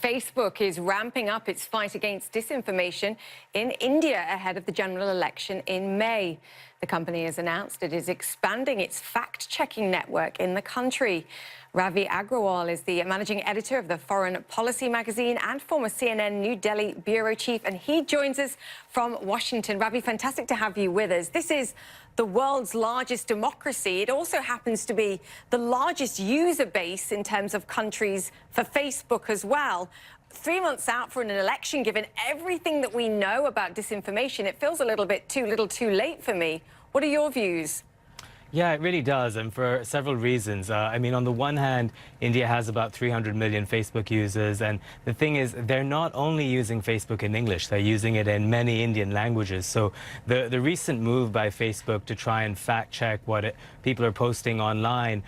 Facebook is ramping up its fight against disinformation in India ahead of the general election in May. The company has announced it is expanding its fact-checking network in the country. Ravi Agrawal is the managing editor of the Foreign Policy magazine and former CNN New Delhi bureau chief, and he joins us from Washington. Ravi, fantastic to have you with us. This is the world's largest democracy. It also happens to be the largest user base in terms of countries for Facebook as well. 3 months out for an election, given everything that we know about disinformation, it feels a little bit too little too late for me. What are your views? Yeah, it really does, and for several reasons. I mean, on the one hand, India has about 300 million Facebook users, and the thing is, they're not only using Facebook in English, they're using it in many Indian languages. So the recent move by Facebook to try and fact-check what people are posting online,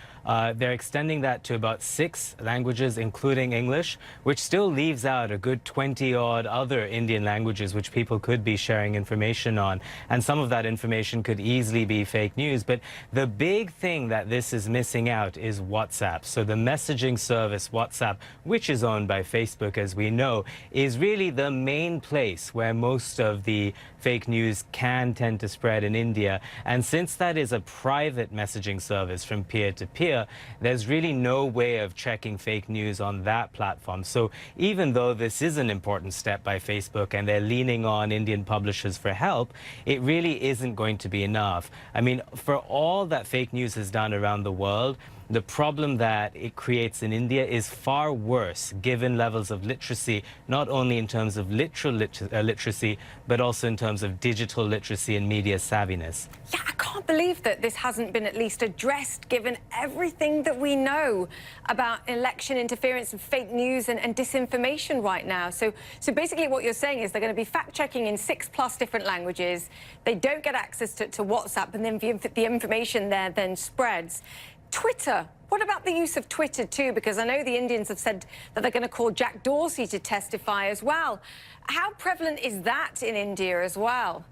they're extending that to about 6 languages, including English, which still leaves out a good 20-odd other Indian languages which people could be sharing information on. And some of that information could easily be fake news. But the big thing that this is missing out is WhatsApp. So the messaging service WhatsApp, which is owned by Facebook, as we know, is really the main place where most of the fake news can tend to spread in India. And since that is a private messaging service from peer to peer, there's really no way of checking fake news on that platform. So even though this is an important step by Facebook and they're leaning on Indian publishers for help, it really isn't going to be enough. I mean, for all that fake news has done around the world, the problem that it creates in India is far worse, given levels of literacy, not only in terms of literal literacy, but also in terms of digital literacy and media savviness. Yeah, I can't believe that this hasn't been at least addressed, given everything that we know about election interference and fake news and disinformation right now. So basically what you're saying is they're going to be fact-checking in 6+ different languages. They don't get access to WhatsApp, and then the information there then spreads. Twitter. What about the use of Twitter too? Because I know the Indians have said that they're going to call Jack Dorsey to testify as well. How prevalent is that in India as well?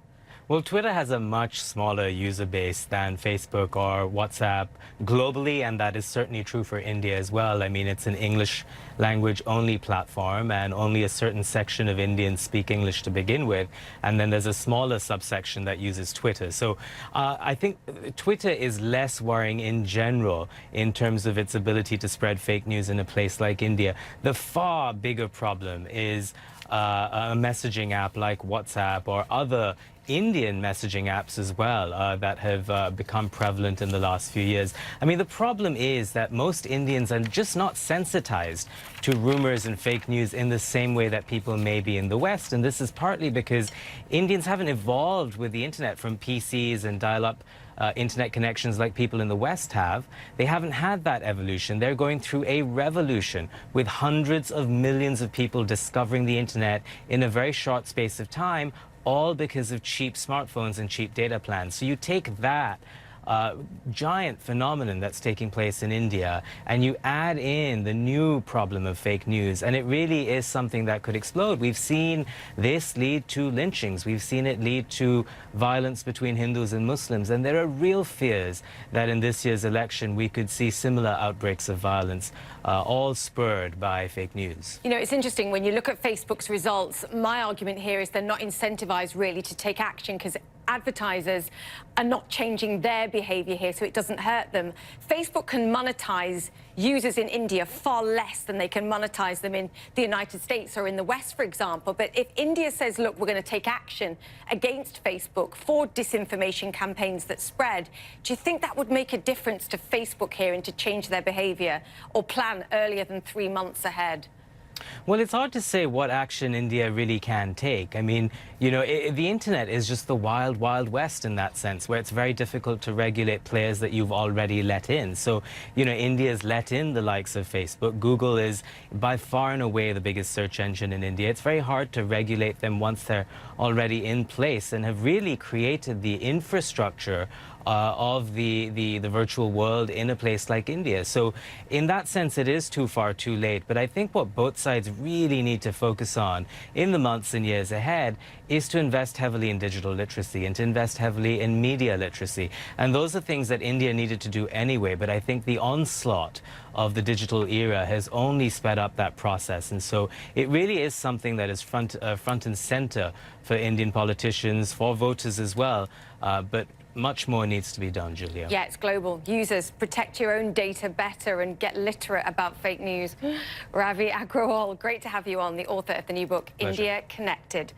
Well, Twitter has a much smaller user base than Facebook or WhatsApp globally, and that is certainly true for India as well. I mean, it's an English language only platform, and only a certain section of Indians speak English to begin with. And then there's a smaller subsection that uses Twitter. So I think Twitter is less worrying in general in terms of its ability to spread fake news in a place like India. The far bigger problem is a messaging app like WhatsApp or other Indian messaging apps as well that have become prevalent in the last few years. I mean, the problem is that most Indians are just not sensitized to rumors and fake news in the same way that people may be in the West. And this is partly because Indians haven't evolved with the internet from PCs and dial-up internet connections like people in the West have. They haven't had that evolution. They're going through a revolution with hundreds of millions of people discovering the internet in a very short space of time, all because of cheap smartphones and cheap data plans. So you take that giant phenomenon that's taking place in India, and you add in the new problem of fake news, and it really is something that could explode. We've seen this lead to lynchings. We've seen it lead to violence between Hindus and Muslims, and there are real fears that in this year's election we could see similar outbreaks of violence, all spurred by fake news. You know, it's interesting when you look at Facebook's results. My argument here is they're not incentivized really to take action because advertisers are not changing their behavior here, so it doesn't hurt them. Facebook can monetize users in India far less than they can monetize them in the United States or in the West, for example. But if India says, look, we're going to take action against Facebook for disinformation campaigns that spread, do you think that would make a difference to Facebook here and to change their behavior or plan earlier than 3 months ahead? Well, it's hard to say what action India really can take. I mean, you know, the internet is just the wild, wild west in that sense, where it's very difficult to regulate players that you've already let in. So, you know, India's let in the likes of Facebook. Google is by far and away the biggest search engine in India. It's very hard to regulate them once they're already in place and have really created the infrastructure of the virtual world in a place like India. So in that sense, it is too far, too late. But I think what both sides really need to focus on in the months and years ahead is to invest heavily in digital literacy and to invest heavily in media literacy. And those are things that India needed to do anyway. But I think the onslaught of the digital era has only sped up that process. And so it really is something that is front and center for Indian politicians, for voters as well. But much more needs to be done, Julia. Yeah, it's global. Users, protect your own data better and get literate about fake news. Ravi Agrawal, great to have you on, the author of the new book, Pleasure. India Connected.